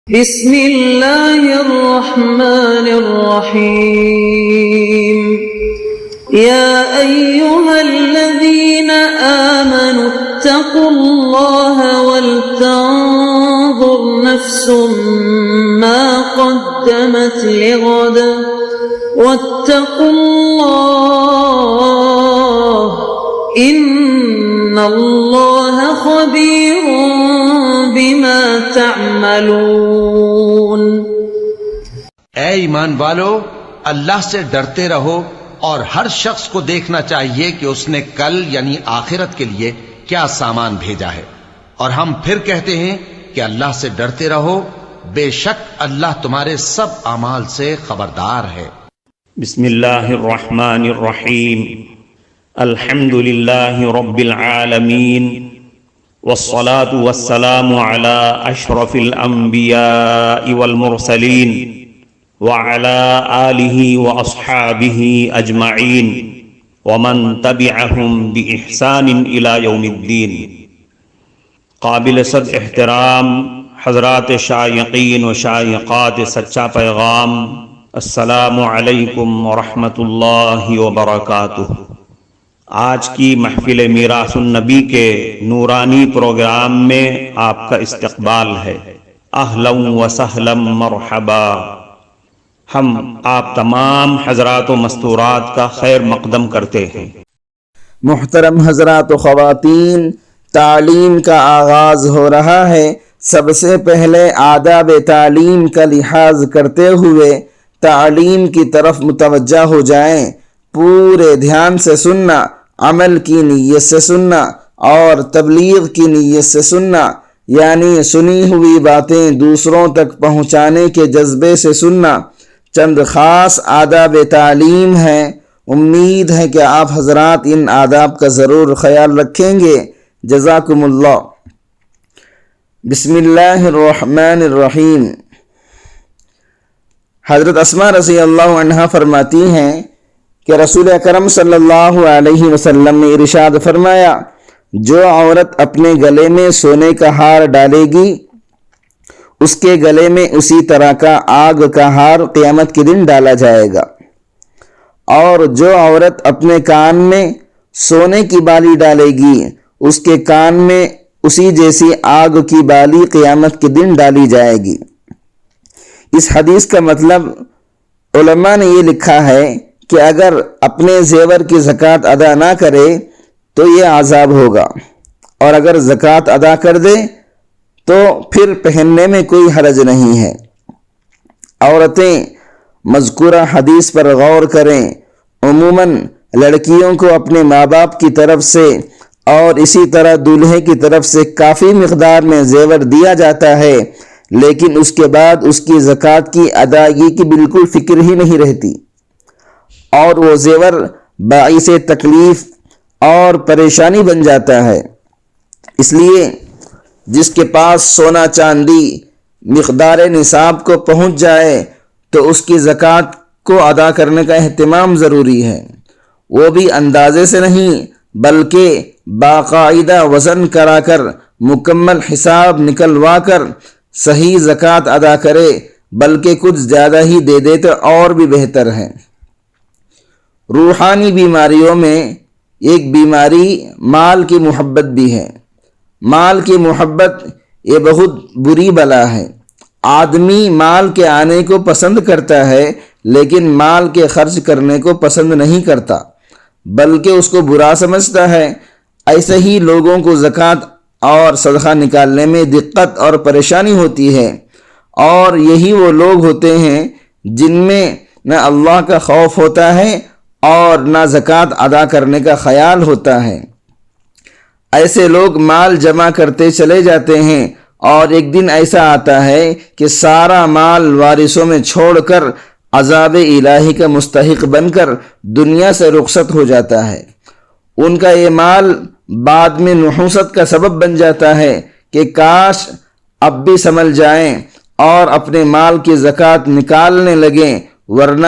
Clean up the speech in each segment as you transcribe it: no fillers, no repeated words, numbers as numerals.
بسم اللہ الرحمن الرحیم یا ایہا الذین آمنوا اتقوا اللہ ولتنظر نفس ما قدمت لغد واتقوا اللہ ان اللہ خبیر بما تعملون۔ اے ایمان والو، اللہ سے ڈرتے رہو اور ہر شخص کو دیکھنا چاہیے کہ اس نے کل یعنی آخرت کے لیے کیا سامان بھیجا ہے، اور ہم پھر کہتے ہیں کہ اللہ سے ڈرتے رہو، بے شک اللہ تمہارے سب اعمال سے خبردار ہے۔ بسم اللہ الرحمن الرحیم، الحمد للہ رب العالمین، والصلاة والسلام على اشرف الانبیاء والمرسلین وعلى آلہ واصحابہ اجمعین ومن تبعہم بإحسان الى یوم الدین۔ قابل صد احترام حضرات شائقین و شائقات سچا پیغام، السلام علیکم ورحمۃ اللہ وبرکاتہ۔ آج کی محفل میراث النبی کے نورانی پروگرام میں آپ کا استقبال ہے۔ اہلا و سہلا مرحبا۔ ہم آپ تمام حضرات و مستورات کا خیر مقدم کرتے ہیں۔ محترم حضرات و خواتین، تعلیم کا آغاز ہو رہا ہے۔ سب سے پہلے آداب تعلیم کا لحاظ کرتے ہوئے تعلیم کی طرف متوجہ ہو جائیں۔ پورے دھیان سے سننا، عمل کی نیت سے سننا اور تبلیغ کی نیت سے سننا، یعنی سنی ہوئی باتیں دوسروں تک پہنچانے کے جذبے سے سننا۔ چند خاص آداب تعلیم ہیں، امید ہے کہ آپ حضرات ان آداب کا ضرور خیال رکھیں گے۔ جزاکم اللہ۔ بسم اللہ الرحمن الرحیم۔ حضرت اسماء رضی اللہ عنہا فرماتی ہیں کہ رسول اکرم صلی اللہ علیہ وسلم نے ارشاد فرمایا، جو عورت اپنے گلے میں سونے کا ہار ڈالے گی اس کے گلے میں اسی طرح کا آگ کا ہار قیامت کے دن ڈالا جائے گا، اور جو عورت اپنے کان میں سونے کی بالی ڈالے گی اس کے کان میں اسی جیسی آگ کی بالی قیامت کے دن ڈالی جائے گی۔ اس حدیث کا مطلب علماء نے یہ لکھا ہے کہ اگر اپنے زیور کی زکوٰۃ ادا نہ کرے تو یہ عذاب ہوگا، اور اگر زکوٰۃ ادا کر دے تو پھر پہننے میں کوئی حرج نہیں ہے۔ عورتیں مذکورہ حدیث پر غور کریں۔ عموماً لڑکیوں کو اپنے ماں باپ کی طرف سے اور اسی طرح دولہے کی طرف سے کافی مقدار میں زیور دیا جاتا ہے، لیکن اس کے بعد اس کی زکوٰۃ کی ادائیگی کی بالکل فکر ہی نہیں رہتی، اور وہ زیور باعث تکلیف اور پریشانی بن جاتا ہے۔ اس لیے جس کے پاس سونا چاندی مقدار نصاب کو پہنچ جائے تو اس کی زکوٰۃ کو ادا کرنے کا اہتمام ضروری ہے۔ وہ بھی اندازے سے نہیں بلکہ باقاعدہ وزن کرا کر مکمل حساب نکلوا کر صحیح زکوٰۃ ادا کرے، بلکہ کچھ زیادہ ہی دے دے تو اور بھی بہتر ہے۔ روحانی بیماریوں میں ایک بیماری مال کی محبت بھی ہے۔ مال کی محبت یہ بہت بری بلا ہے۔ آدمی مال کے آنے کو پسند کرتا ہے لیکن مال کے خرچ کرنے کو پسند نہیں کرتا، بلکہ اس کو برا سمجھتا ہے۔ ایسے ہی لوگوں کو زکوٰۃ اور صدقہ نکالنے میں دقت اور پریشانی ہوتی ہے، اور یہی وہ لوگ ہوتے ہیں جن میں نہ اللہ کا خوف ہوتا ہے اور نہ زکوٰۃ ادا کرنے کا خیال ہوتا ہے۔ ایسے لوگ مال جمع کرتے چلے جاتے ہیں، اور ایک دن ایسا آتا ہے کہ سارا مال وارثوں میں چھوڑ کر عذاب الہی کا مستحق بن کر دنیا سے رخصت ہو جاتا ہے۔ ان کا یہ مال بعد میں نحوست کا سبب بن جاتا ہے کہ کاش اب بھی سنبھل جائیں اور اپنے مال کی زکوٰۃ نکالنے لگیں، ورنہ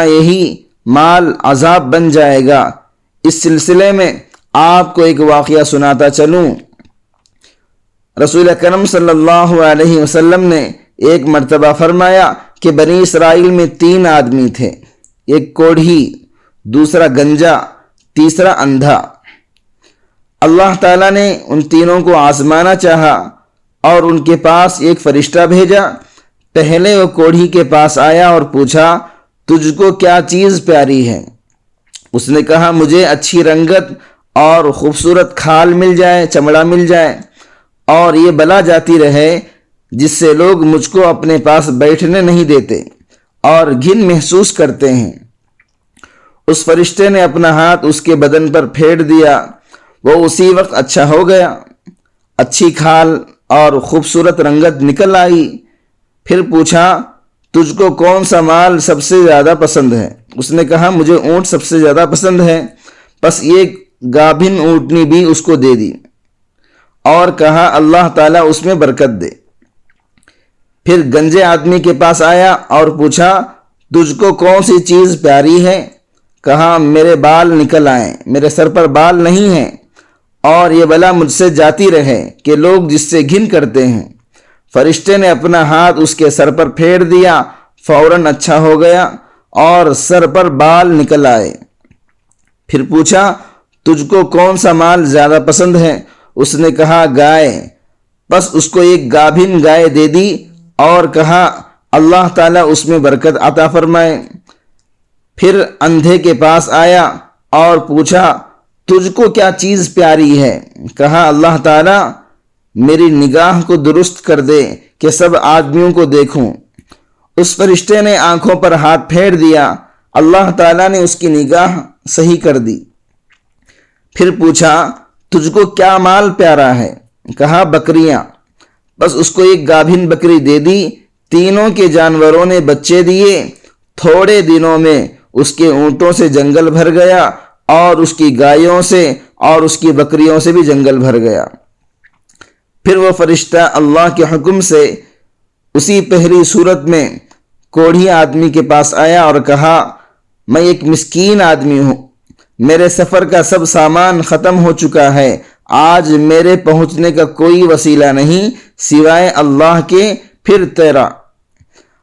یہی مال عذاب بن جائے گا۔ اس سلسلے میں آپ کو ایک واقعہ سناتا چلوں۔ رسول اکرم صلی اللہ علیہ وسلم نے ایک مرتبہ فرمایا کہ بنی اسرائیل میں 3 آدمی تھے، ایک کوڑھی، دوسرا گنجا، تیسرا اندھا۔ اللہ تعالیٰ نے ان تینوں کو آزمانا چاہا اور ان کے پاس ایک فرشتہ بھیجا۔ پہلے وہ کوڑھی کے پاس آیا اور پوچھا، تجھ کو کیا چیز پیاری ہے؟ اس نے کہا، مجھے اچھی رنگت اور خوبصورت کھال مل جائے، چمڑا مل جائے، اور یہ بلا جاتی رہے جس سے لوگ مجھ کو اپنے پاس بیٹھنے نہیں دیتے اور گھن محسوس کرتے ہیں۔ اس فرشتے نے اپنا ہاتھ اس کے بدن پر پھیر دیا، وہ اسی وقت اچھا ہو گیا، اچھی کھال اور خوبصورت رنگت نکل آئی۔ پھر پوچھا، تجھ کو کون سا مال سب سے زیادہ پسند ہے؟ اس نے کہا، مجھے اونٹ سب سے زیادہ پسند ہے۔ بس ایک گابھن اونٹنی بھی اس کو دے دی اور کہا، اللہ تعالیٰ اس میں برکت دے۔ پھر گنجے آدمی کے پاس آیا اور پوچھا، تجھ کو کون سی چیز پیاری ہے؟ کہا، میرے بال نکل آئیں، میرے سر پر بال نہیں ہیں، اور یہ بلا مجھ سے جاتی رہے کہ لوگ جس سے گھن کرتے ہیں۔ فرشتے نے اپنا ہاتھ اس کے سر پر پھیر دیا، فوراً اچھا ہو گیا اور سر پر بال نکل آئے۔ پھر پوچھا، تجھ کو کون سا مال زیادہ پسند ہے؟ اس نے کہا، گائے۔ بس اس کو ایک گابھن گائے دے دی اور کہا، اللہ تعالیٰ اس میں برکت عطا فرمائے۔ پھر اندھے کے پاس آیا اور پوچھا، تجھ کو کیا چیز پیاری ہے؟ کہا، اللہ تعالیٰ میری نگاہ کو درست کر دے کہ سب آدمیوں کو دیکھوں۔ اس فرشتے نے آنکھوں پر ہاتھ پھیر دیا، اللہ تعالیٰ نے اس کی نگاہ صحیح کر دی۔ پھر پوچھا، تجھ کو کیا مال پیارا ہے؟ کہا، بکریاں۔ بس اس کو ایک گابھن بکری دے دی۔ تینوں کے جانوروں نے بچے دیے۔ تھوڑے دنوں میں اس کے اونٹوں سے جنگل بھر گیا اور اس کی گایوں سے اور اس کی بکریوں سے بھی جنگل بھر گیا۔ پھر وہ فرشتہ اللہ کے حکم سے اسی پہلی صورت میں کوڑھی آدمی کے پاس آیا اور کہا، میں ایک مسکین آدمی ہوں، میرے سفر کا سب سامان ختم ہو چکا ہے، آج میرے پہنچنے کا کوئی وسیلہ نہیں سوائے اللہ کے، پھر تیرا۔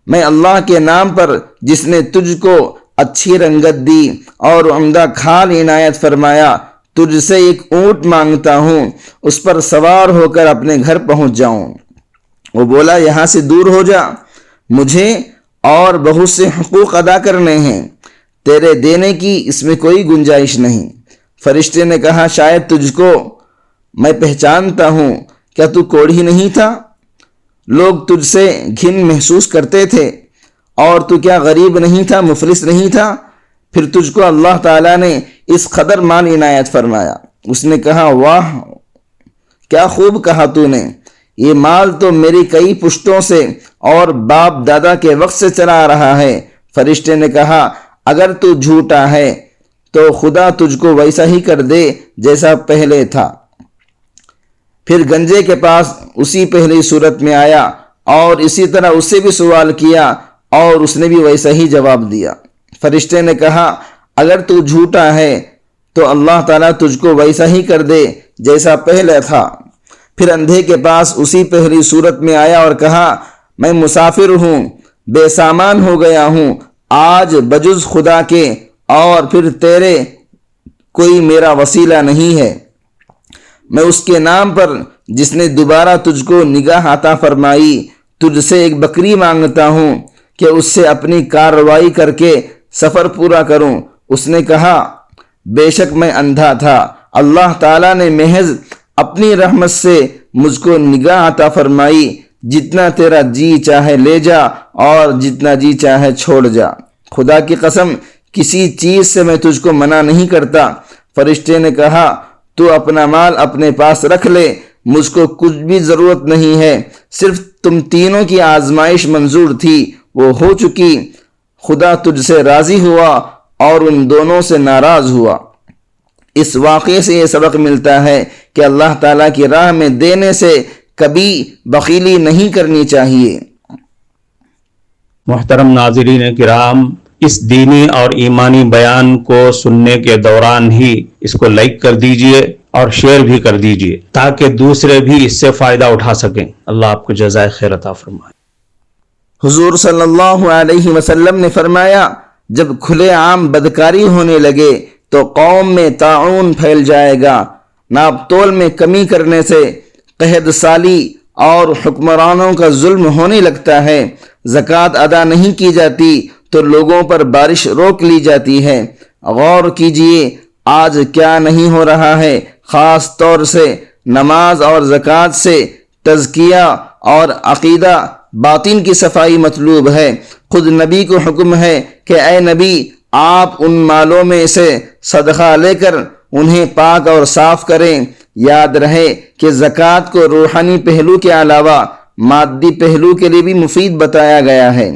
میں اللہ کے نام پر جس نے تجھ کو اچھی رنگت دی اور عمدہ کھال عنایت فرمایا، تجھ سے ایک اونٹ مانگتا ہوں، اس پر سوار ہو کر اپنے گھر پہنچ جاؤں۔ وہ بولا، یہاں سے دور ہو جا، مجھے اور بہت سے حقوق ادا کرنے ہیں، تیرے دینے کی اس میں کوئی گنجائش نہیں۔ فرشتے نے کہا، شاید تجھ کو میں پہچانتا ہوں، کیا تو کوڑھی نہیں تھا؟ لوگ تجھ سے گھن محسوس کرتے تھے، اور تو کیا غریب نہیں تھا، مفلس نہیں تھا؟ پھر تجھ کو اللہ تعالیٰ نے اس قدر مال عنایت فرمایا۔ اس نے کہا، واہ، کیا خوب کہا تو نے، یہ مال تو میری کئی پشتوں سے اور باپ دادا کے وقت سے چلا آ رہا ہے۔ فرشتے نے کہا، اگر تو جھوٹا ہے تو خدا تجھ کو ویسا ہی کر دے جیسا پہلے تھا۔ پھر گنجے کے پاس اسی پہلی صورت میں آیا اور اسی طرح اس سے بھی سوال کیا اور اس نے بھی ویسا ہی جواب دیا۔ فرشتے نے کہا، اگر تو جھوٹا ہے تو اللہ تعالیٰ تجھ کو ویسا ہی کر دے جیسا پہلے تھا۔ پھر اندھے کے پاس اسی پہلی صورت میں آیا اور کہا، میں مسافر ہوں، بے سامان ہو گیا ہوں، آج بجز خدا کے اور پھر تیرے کوئی میرا وسیلہ نہیں ہے۔ میں اس کے نام پر جس نے دوبارہ تجھ کو نگاہ عطا فرمائی، تجھ سے ایک بکری مانگتا ہوں کہ اس سے اپنی کارروائی کر کے سفر پورا کروں۔ اس نے کہا، بے شک میں اندھا تھا، اللہ تعالیٰ نے محض اپنی رحمت سے مجھ کو نگاہ عطا فرمائی، جتنا تیرا جی چاہے لے جا اور جتنا جی چاہے چھوڑ جا، خدا کی قسم کسی چیز سے میں تجھ کو منع نہیں کرتا۔ فرشتے نے کہا، تو اپنا مال اپنے پاس رکھ لے، مجھ کو کچھ بھی ضرورت نہیں ہے، صرف تم تینوں کی آزمائش منظور تھی، وہ ہو چکی، خدا تجھ سے راضی ہوا اور ان دونوں سے ناراض ہوا۔ اس واقعے سے یہ سبق ملتا ہے کہ اللہ تعالیٰ کی راہ میں دینے سے کبھی بخیلی نہیں کرنی چاہیے۔ محترم ناظرین کرام، اس دینی اور ایمانی بیان کو سننے کے دوران ہی اس کو لائک کر دیجئے اور شیئر بھی کر دیجئے تاکہ دوسرے بھی اس سے فائدہ اٹھا سکیں۔ اللہ آپ کو جزائے خیر عطا فرمائے۔ حضور صلی اللہ علیہ وسلم نے فرمایا، جب کھلے عام بدکاری ہونے لگے تو قوم میں طاعون پھیل جائے گا، ناپ تول میں کمی کرنے سے قحط سالی اور حکمرانوں کا ظلم ہونے لگتا ہے، زکوٰۃ ادا نہیں کی جاتی تو لوگوں پر بارش روک لی جاتی ہے۔ غور کیجئے آج کیا نہیں ہو رہا ہے، خاص طور سے نماز اور زکوٰۃ سے تزکیہ اور عقیدہ باطن کی صفائی مطلوب ہے۔ خود نبی کو حکم ہے کہ اے نبی، آپ ان مالوں میں سے صدقہ لے کر انہیں پاک اور صاف کریں۔ یاد رہے کہ زکوٰۃ کو روحانی پہلو کے علاوہ مادی پہلو کے لیے بھی مفید بتایا گیا ہے۔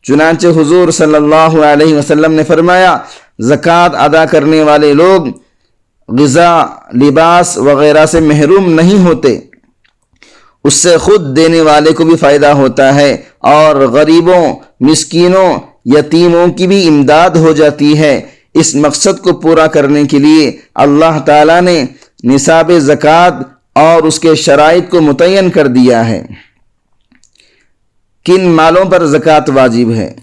چنانچہ حضور صلی اللہ علیہ وسلم نے فرمایا، زکوٰۃ ادا کرنے والے لوگ غذا، لباس وغیرہ سے محروم نہیں ہوتے، اس سے خود دینے والے کو بھی فائدہ ہوتا ہے اور غریبوں، مسکینوں، یتیموں کی بھی امداد ہو جاتی ہے۔ اس مقصد کو پورا کرنے کے لیے اللہ تعالیٰ نے نصاب زکوٰۃ اور اس کے شرائط کو متعین کر دیا ہے۔ کن مالوں پر زکوٰۃ واجب ہے؟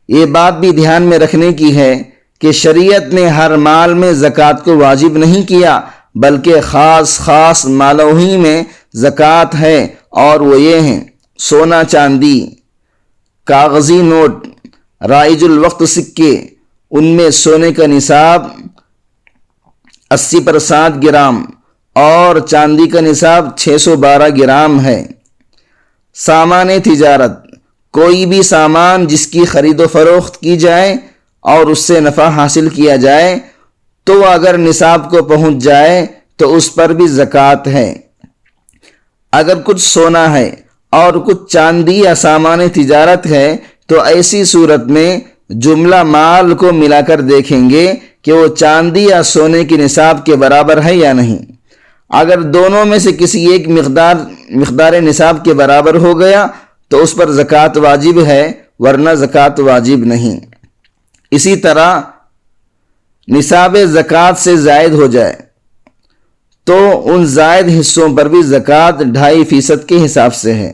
یہ بات بھی دھیان میں رکھنے کی ہے کہ شریعت نے ہر مال میں زکوٰۃ کو واجب نہیں کیا، بلکہ خاص مالوں ہی میں زکوٰۃ ہے، اور وہ یہ ہیں: سونا چاندی، کاغذی نوٹ، رائج الوقت سکے، ان میں سونے کا نصاب 80 پر 7 گرام اور چاندی کا نصاب 612 گرام ہے۔ سامان تجارت، کوئی بھی سامان جس کی خرید و فروخت کی جائے اور اس سے نفع حاصل کیا جائے تو اگر نصاب کو پہنچ جائے تو اس پر بھی زکوٰۃ ہے۔ اگر کچھ سونا ہے اور کچھ چاندی یا سامان تجارت ہے تو ایسی صورت میں جملہ مال کو ملا کر دیکھیں گے کہ وہ چاندی یا سونے کی نصاب کے برابر ہے یا نہیں۔ اگر دونوں میں سے کسی ایک مقدار نصاب کے برابر ہو گیا تو اس پر زکوٰۃ واجب ہے، ورنہ زکوٰۃ واجب نہیں۔ اسی طرح نصاب زکوٰۃ سے زائد ہو جائے تو ان زائد حصوں پر بھی زکوٰۃ 2.5% کے حساب سے ہے۔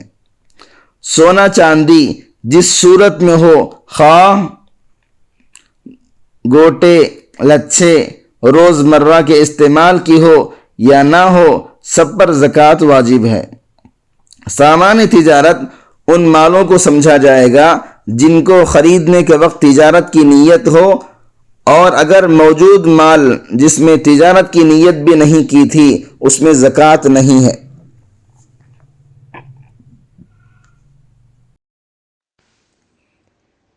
سونا چاندی جس صورت میں ہو، خواہ گوٹے لچھے روز مرہ کے استعمال کی ہو یا نہ ہو، سب پر زکوٰۃ واجب ہے۔ سامان تجارت ان مالوں کو سمجھا جائے گا جن کو خریدنے کے وقت تجارت کی نیت ہو، اور اگر موجود مال جس میں تجارت کی نیت بھی نہیں کی تھی اس میں زکوٰۃ نہیں ہے۔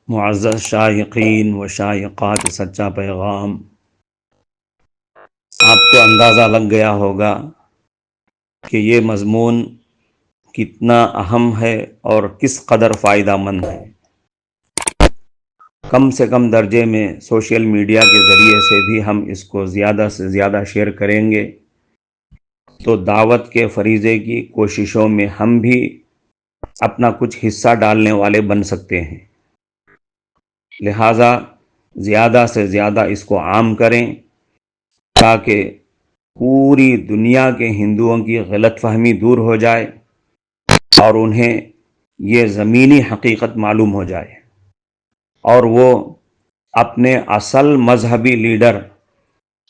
معزز شائقین و شائقات سچا پیغام، آپ کو اندازہ لگ گیا ہوگا کہ یہ مضمون کتنا اہم ہے اور کس قدر فائدہ مند ہے۔ کم سے کم درجے میں سوشل میڈیا کے ذریعے سے بھی ہم اس کو زیادہ سے زیادہ شیئر کریں گے تو دعوت کے فریضے کی کوششوں میں ہم بھی اپنا کچھ حصہ ڈالنے والے بن سکتے ہیں۔ لہٰذا زیادہ سے زیادہ اس کو عام کریں تاکہ پوری دنیا کے ہندوؤں کی غلط فہمی دور ہو جائے اور انہیں یہ زمینی حقیقت معلوم ہو جائے، اور وہ اپنے اصل مذہبی لیڈر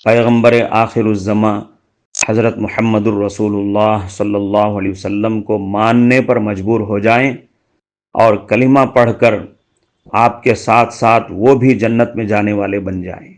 پیغمبر آخر الزماں حضرت محمد الرسول اللہ صلی اللہ علیہ وسلم کو ماننے پر مجبور ہو جائیں اور کلمہ پڑھ کر آپ کے ساتھ ساتھ وہ بھی جنت میں جانے والے بن جائیں۔